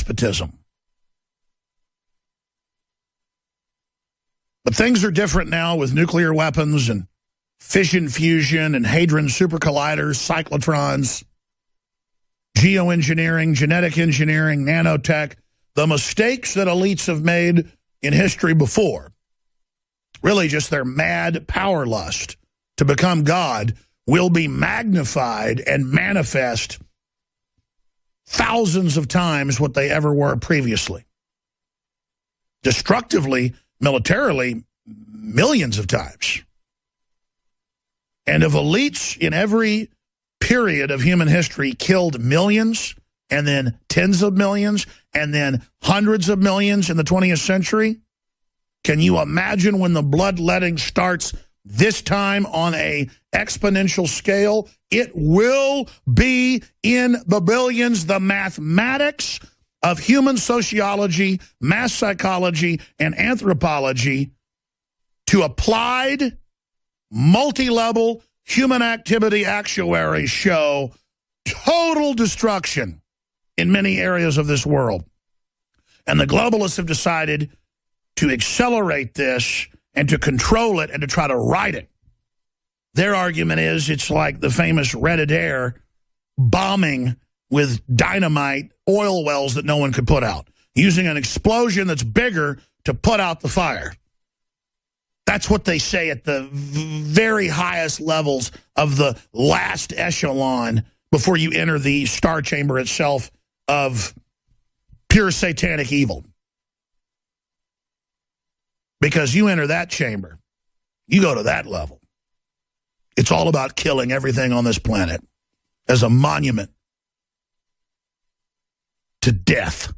despotism. But things are different now with nuclear weapons and fission fusion and hadron super colliders, cyclotrons, geoengineering, genetic engineering, nanotech. The mistakes that elites have made in history before, really just their mad power lust to become God, will be magnified and manifest thousands of times what they ever were previously. Destructively, militarily, millions of times. And if elites in every period of human history killed millions, and then tens of millions, and then hundreds of millions in the 20th century, can you imagine when the bloodletting starts this time on a exponential scale? It will be in the billions. The mathematics of human sociology, mass psychology, and anthropology to applied multi-level human activity actuaries show total destruction in many areas of this world. And the globalists have decided to accelerate this and to control it and to try to right it. Their argument is it's like the famous Red Adair bombing with dynamite oil wells that no one could put out, using an explosion that's bigger to put out the fire. That's what they say at the very highest levels of the last echelon before you enter the star chamber itself of pure satanic evil. Because you enter that chamber, you go to that level. It's all about killing everything on this planet as a monument to death.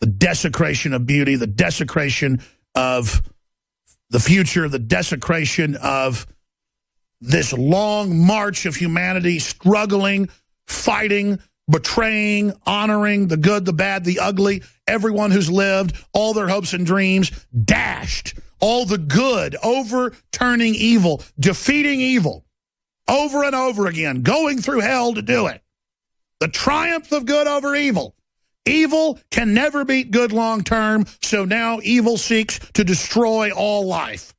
The desecration of beauty, the desecration of the future, the desecration of this long march of humanity struggling, fighting, betraying, honoring the good, the bad, the ugly, everyone who's lived, all their hopes and dreams, dashed, all the good, overturning evil, defeating evil, over and over again, going through hell to do it. The triumph of good over evil. Evil can never beat good long term, so now evil seeks to destroy all life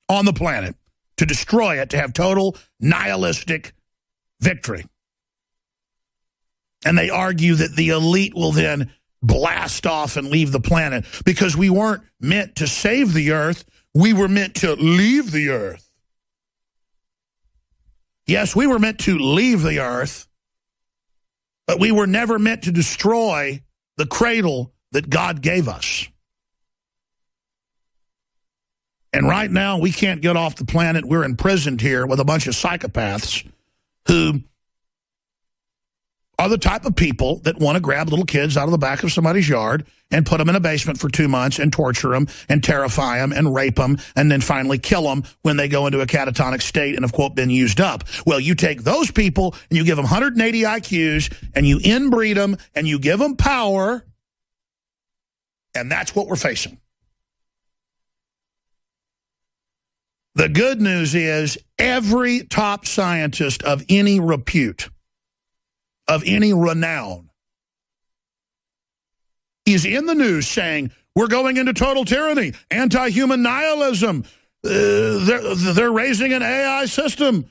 on the planet, to destroy it, to have total nihilistic victory. And they argue that the elite will then blast off and leave the planet because we weren't meant to save the earth, we were meant to leave the earth. Yes, we were meant to leave the earth, but we were never meant to destroy the cradle that God gave us. And right now, we can't get off the planet. We're imprisoned here with a bunch of psychopaths who are the type of people that want to grab little kids out of the back of somebody's yard and put them in a basement for 2 months and torture them and terrify them and rape them and then finally kill them when they go into a catatonic state and have, quote, been used up. Well, you take those people and you give them 180 IQs and you inbreed them and you give them power, and that's what we're facing. The good news is every top scientist of any repute, of any renown, is in the news saying, we're going into total tyranny, anti-human nihilism, they're raising an AI system,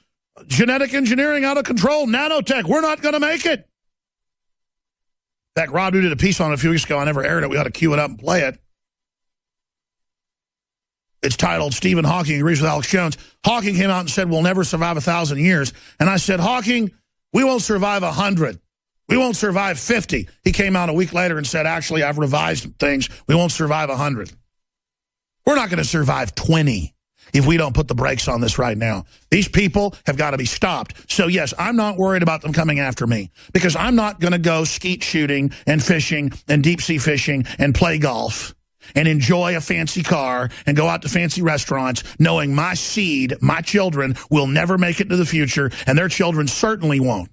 genetic engineering out of control, nanotech, we're not going to make it. In fact, Rob did a piece on it a few weeks ago. I never aired it. We ought to cue it up and play it. It's titled, Stephen Hawking Agrees with Alex Jones. Hawking came out and said, we'll never survive 1,000 years. And I said, Hawking, we won't survive 100. We won't survive 50. He came out a week later and said, actually, I've revised things. We won't survive 100. We're not going to survive 20 if we don't put the brakes on this right now. These people have got to be stopped. So, yes, I'm not worried about them coming after me because I'm not going to go skeet shooting and fishing and deep-sea fishing and play golf and enjoy a fancy car and go out to fancy restaurants knowing my seed, my children, will never make it to the future, and their children certainly won't.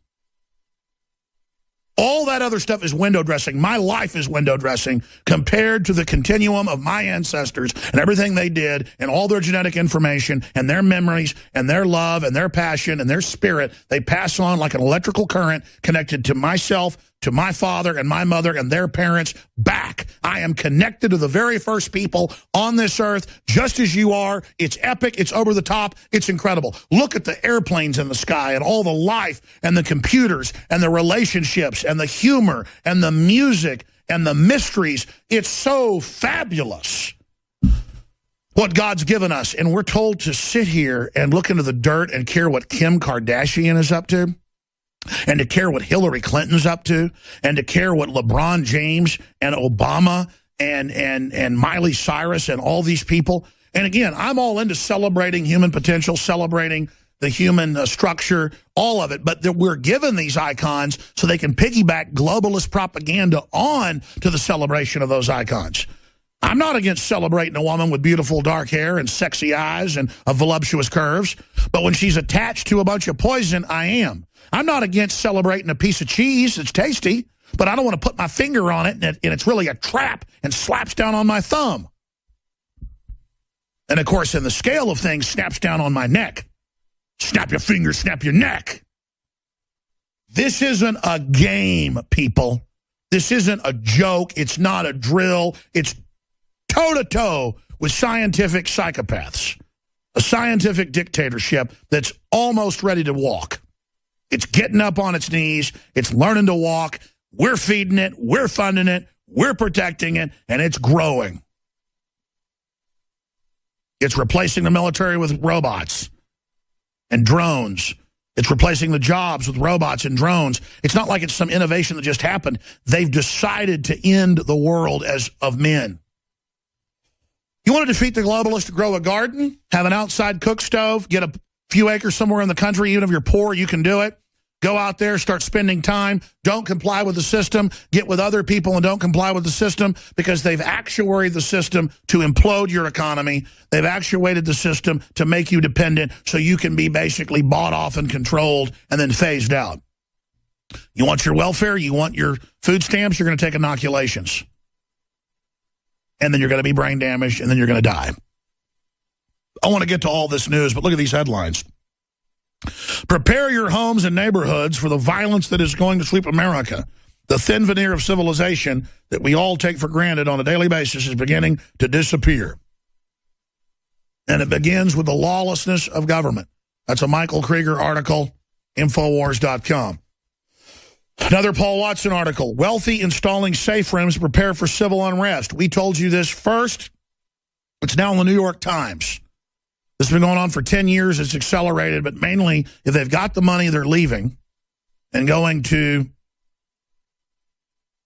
All that other stuff is window dressing. My life is window dressing compared to the continuum of my ancestors and everything they did and all their genetic information and their memories and their love and their passion and their spirit. They pass on like an electrical current connected to myself, to my father and my mother and their parents back. I am connected to the very first people on this earth, just as you are. It's epic. It's over the top. It's incredible. Look at the airplanes in the sky and all the life and the computers and the relationships and the humor and the music and the mysteries. It's so fabulous what God's given us. And we're told to sit here and look into the dirt and care what Kim Kardashian is up to, and to care what Hillary Clinton's up to, and to care what LeBron James and Obama and Miley Cyrus and all these people. And again, I'm all into celebrating human potential, celebrating the human structure, all of it. But we're given these icons so they can piggyback globalist propaganda on to the celebration of those icons. I'm not against celebrating a woman with beautiful dark hair and sexy eyes and voluptuous curves, but when she's attached to a bunch of poison, I am. I'm not against celebrating a piece of cheese that's tasty, but I don't want to put my finger on it and it's really a trap and slaps down on my thumb. And, of course, in the scale of things, snaps down on my neck. Snap your finger, snap your neck. This isn't a game, people. This isn't a joke. It's not a drill. It's toe-to-toe with scientific psychopaths. A scientific dictatorship that's almost ready to walk. It's getting up on its knees. It's learning to walk. We're feeding it. We're funding it. We're protecting it. And it's growing. It's replacing the military with robots and drones. It's replacing the jobs with robots and drones. It's not like it's some innovation that just happened. They've decided to end the world as of men. You want to defeat the globalists? Grow a garden, have an outside cook stove, get a few acres somewhere in the country. Even if you're poor, you can do it. Go out there, start spending time. Don't comply with the system. Get with other people and don't comply with the system, because they've actuated the system to implode your economy. They've actuated the system to make you dependent so you can be basically bought off and controlled and then phased out. You want your welfare? You want your food stamps? You're going to take inoculations. And then you're going to be brain damaged, and then you're going to die. I want to get to all this news, but look at these headlines. Prepare your homes and neighborhoods for the violence that is going to sweep America. The thin veneer of civilization that we all take for granted on a daily basis is beginning to disappear. And it begins with the lawlessness of government. That's a Michael Krieger article, Infowars.com. Another Paul Watson article, wealthy installing safe rooms to prepare for civil unrest. We told you this first. It's now in the New York Times. This has been going on for 10 years. It's accelerated, but mainly if they've got the money, they're leaving and going to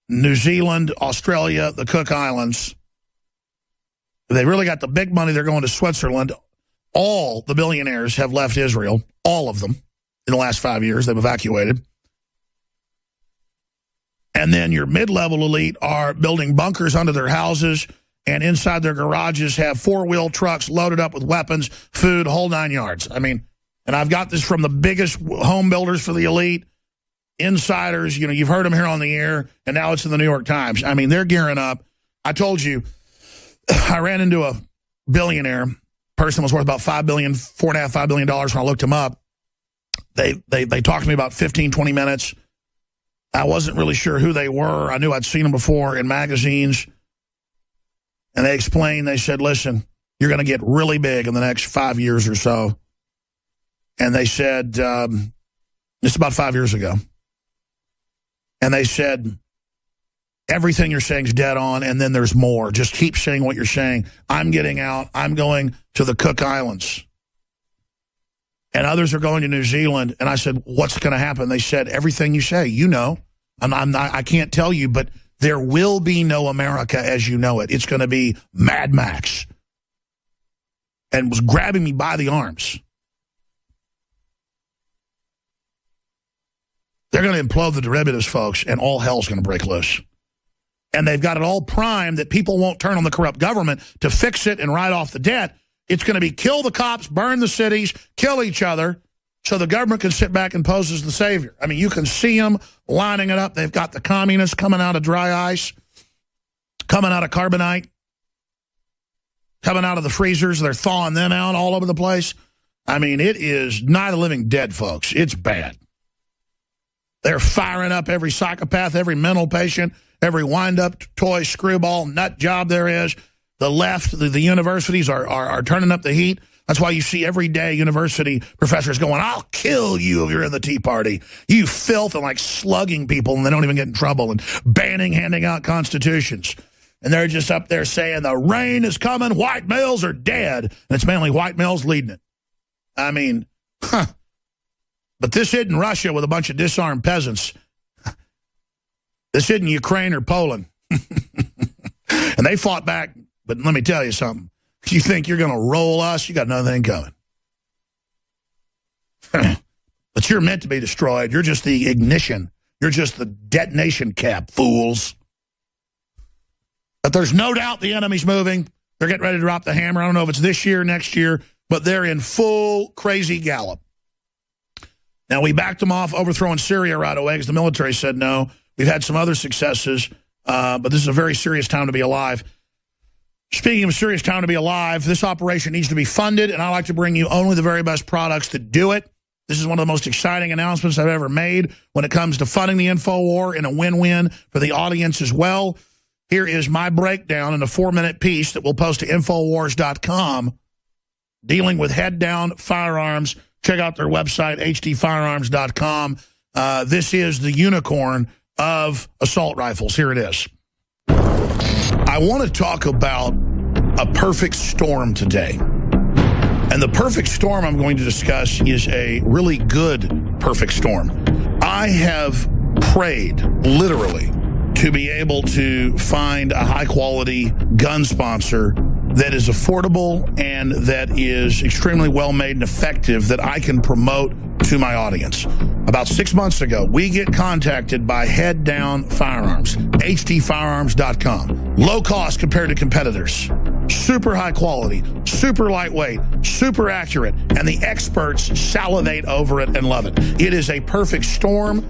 New Zealand, Australia, the Cook Islands. If they really got the big money, they're going to Switzerland. All the billionaires have left Israel, all of them, in the last 5 years. They've evacuated. And then your mid-level elite are building bunkers under their houses, and inside their garages have four-wheel trucks loaded up with weapons, food, whole 9 yards. I mean, and I've got this from the biggest home builders for the elite, insiders. You know, you've heard them here on the air, and now it's in the New York Times. I mean, they're gearing up. I told you, I ran into a billionaire person was worth about $4.5, $5 billion when I looked him up. They talked to me about 15, 20 minutes. I wasn't really sure who they were. I knew I'd seen them before in magazines. And they explained, they said, listen, you're going to get really big in the next 5 years or so. And they said, it's about 5 years ago. And they said, everything you're saying is dead on, and then there's more. Just keep saying what you're saying. I'm getting out. I'm going to the Cook Islands. And others are going to New Zealand. And I said, what's going to happen? They said, everything you say, you know. I can't tell you, but there will be no America as you know it. It's going to be Mad Max. And was grabbing me by the arms. They're going to implode the derivatives, folks, and all hell's going to break loose. And they've got it all primed that people won't turn on the corrupt government to fix it and write off the debt. It's going to be kill the cops, burn the cities, kill each other, so the government can sit back and pose as the savior. I mean, you can see them lining it up. They've got the communists coming out of dry ice, coming out of carbonite, coming out of the freezers. They're thawing them out all over the place. I mean, it is Night of the Living Dead, folks. It's bad. They're firing up every psychopath, every mental patient, every wind-up toy, screwball, nut job there is. The left, the universities are turning up the heat. That's why you see every day university professors going, I'll kill you if you're in the Tea Party. You filth, and like slugging people, and they don't even get in trouble, and handing out constitutions. And they're just up there saying, the rain is coming, white males are dead. And it's mainly white males leading it. I mean, But this isn't Russia with a bunch of disarmed peasants. This isn't Ukraine or Poland. And they fought back, but let me tell you something. If you think you're going to roll us, you got another thing coming. But you're meant to be destroyed. You're just the ignition. You're just the detonation cap, fools. But there's no doubt the enemy's moving. They're getting ready to drop the hammer. I don't know if it's this year, next year, but they're in full crazy gallop. Now, we backed them off overthrowing Syria right away because the military said no. We've had some other successes, but this is a very serious time to be alive. Speaking of a serious time to be alive, this operation needs to be funded, and I like to bring you only the very best products that do it. This is one of the most exciting announcements I've ever made when it comes to funding the InfoWar in a win-win for the audience as well. Here is my breakdown in a 4-minute piece that we'll post to Infowars.com dealing with head-down firearms. Check out their website, hdfirearms.com. This is the unicorn of assault rifles. Here it is. I want to talk about a perfect storm today. And the perfect storm I'm going to discuss is a really good perfect storm. I have prayed, literally, to be able to find a high-quality gun sponsor that is affordable and that is extremely well-made and effective that I can promote to my audience. About 6 months ago, we get contacted by Head Down Firearms, hdfirearms.com. Low cost compared to competitors. Super high quality, super lightweight, super accurate, and the experts salivate over it and love it. It is a perfect storm.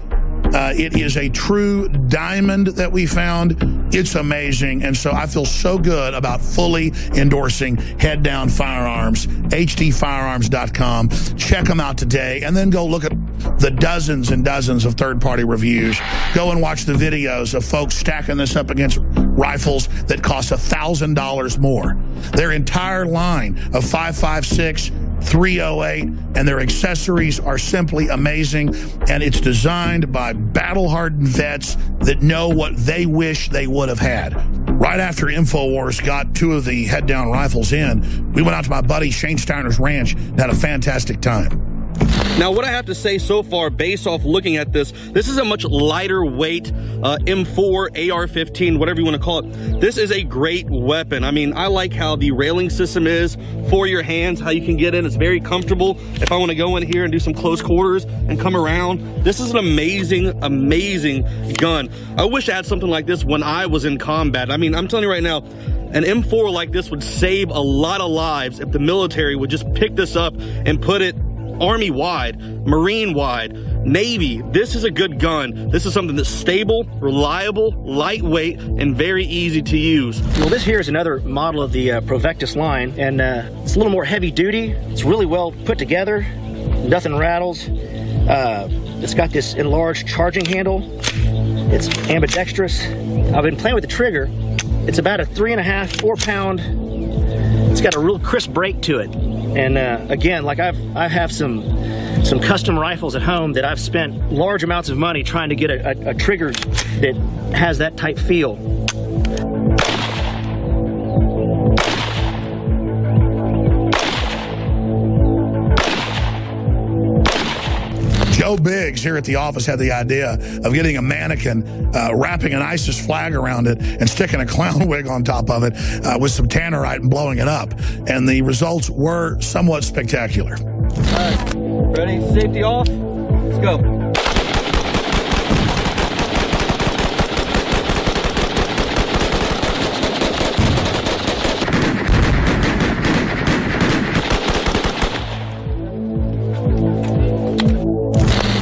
It is a true diamond that we found. It's amazing. And so I feel so good about fully endorsing Head Down Firearms, hdfirearms.com. Check them out today. And then go look at the dozens and dozens of third-party reviews. Go and watch the videos of folks stacking this up against rifles that cost $1,000 more. Their entire line of 5.56, 308, and their accessories are simply amazing, and it's designed by battle-hardened vets that know what they wish they would have had. Right after InfoWars got 2 of the head-down rifles in, we went out to my buddy Shane Steiner's ranch and had a fantastic time. Now, what I have to say so far, based off looking at this is a much lighter weight M4, AR-15, whatever you want to call it. This is a great weapon. I mean, I like how the railing system is for your hands, how you can get in. It's very comfortable. If I want to go in here and do some close quarters and come around, this is an amazing, amazing gun. I wish I had something like this when I was in combat. I mean, I'm telling you right now, an M4 like this would save a lot of lives if the military would just pick this up and put it Army-wide, Marine-wide, Navy. This is a good gun. This is something that's stable, reliable, lightweight, and very easy to use. Well, this here is another model of the Provectus line, and it's a little more heavy duty. It's really well put together. Nothing rattles. It's got this enlarged charging handle. It's ambidextrous. I've been playing with the trigger. It's about a 3.5, 4 pound. It's got a real crisp break to it. And again, like I have some custom rifles at home that I've spent large amounts of money trying to get a trigger that has that type feel. Joe Biggs here at the office had the idea of getting a mannequin, wrapping an ISIS flag around it, and sticking a clown wig on top of it with some tannerite and blowing it up. And the results were somewhat spectacular. All right, ready? Safety off. Let's go.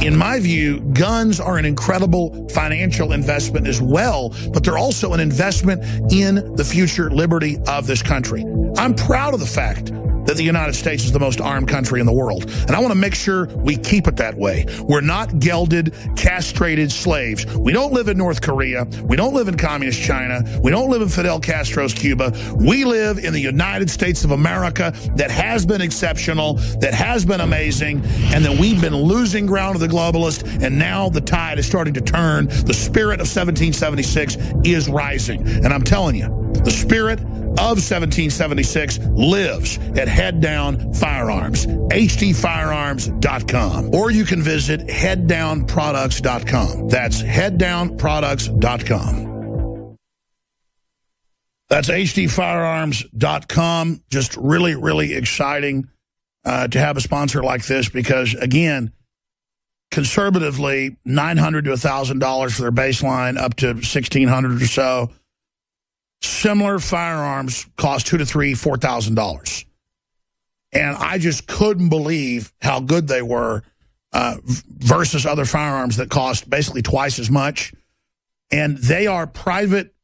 In my view, guns are an incredible financial investment as well, but they're also an investment in the future liberty of this country. I'm proud of the fact that the United States is the most armed country in the world. And I want to make sure we keep it that way. We're not gelded, castrated slaves. We don't live in North Korea. We don't live in communist China. We don't live in Fidel Castro's Cuba. We live in the United States of America that has been exceptional, that has been amazing, and that we've been losing ground to the globalists, and now the tide is starting to turn. The spirit of 1776 is rising. And I'm telling you, the spirit of 1776 lives at Head Down Firearms, hdfirearms.com. Or you can visit headdownproducts.com. That's headdownproducts.com. That's hdfirearms.com. Just really, really exciting to have a sponsor like this because, again, conservatively, $900 to $1,000 for their baseline, up to $1,600 or so. Similar firearms cost $2,000 to $3,000, $4,000. And I just couldn't believe how good they were versus other firearms that cost basically twice as much. And they are private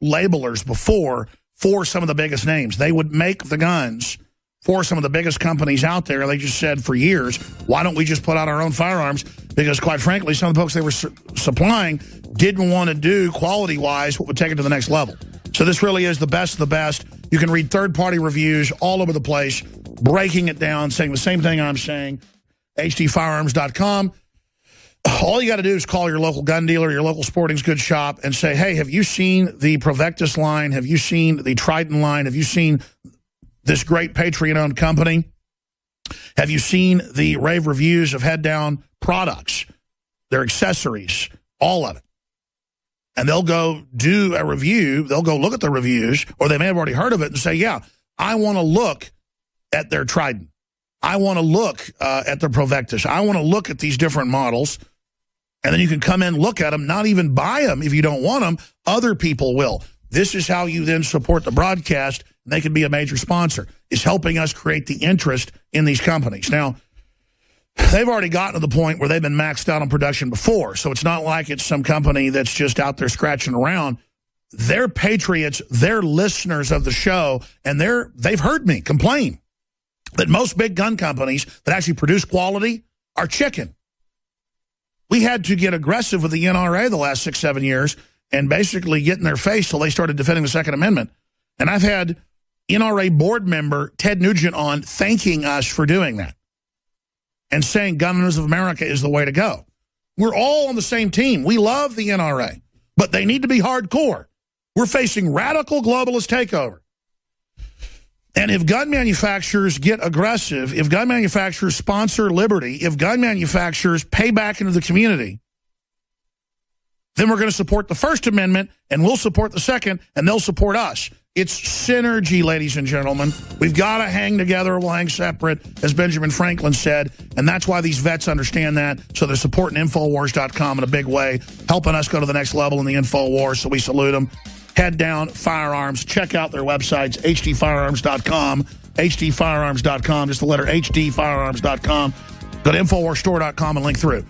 labelers before for some of the biggest names. They would make the guns for some of the biggest companies out there. They just said for years, why don't we just put out our own firearms? Because quite frankly, some of the folks they were supplying didn't want to do quality-wise what would take it to the next level. So this really is the best of the best. You can read third-party reviews all over the place, breaking it down, saying the same thing I'm saying. hdfirearms.com. All you got to do is call your local gun dealer, your local sporting goods shop, and say, hey, have you seen the Provectus line? Have you seen the Trident line? Have you seen this great Patreon-owned company? Have you seen the rave reviews of Head Down products, their accessories, all of it? And they'll go do a review. They'll go look at the reviews, or they may have already heard of it and say, yeah, I want to look at their Trident. I want to look at their Provectus. I want to look at these different models. And then you can come in, look at them, not even buy them if you don't want them. Other people will. This is how you then support the broadcast, and they can be a major sponsor, is helping us create the interest in these companies. Now, they've already gotten to the point where they've been maxed out on production before, so it's not like it's some company that's just out there scratching around. They're patriots, they're listeners of the show, and they've heard me complain that most big gun companies that actually produce quality are chicken. We had to get aggressive with the NRA the last 6-7 years and basically get in their face till they started defending the Second Amendment. And I've had NRA board member Ted Nugent on thanking us for doing that and saying Gun Owners of America is the way to go. We're all on the same team. We love the NRA, but they need to be hardcore. We're facing radical globalist takeover. And if gun manufacturers get aggressive, if gun manufacturers sponsor liberty, if gun manufacturers pay back into the community, then we're going to support the First Amendment, and we'll support the Second, and they'll support us. It's synergy, ladies and gentlemen. We've got to hang together, we'll hang separate, as Benjamin Franklin said, and that's why these vets understand that, so they're supporting Infowars.com in a big way, helping us go to the next level in the Infowars, so we salute them. Head Down Firearms. Check out their websites, hdfirearms.com, hdfirearms.com, just the letter hdfirearms.com. Go to InfoWarsStore.com and link through.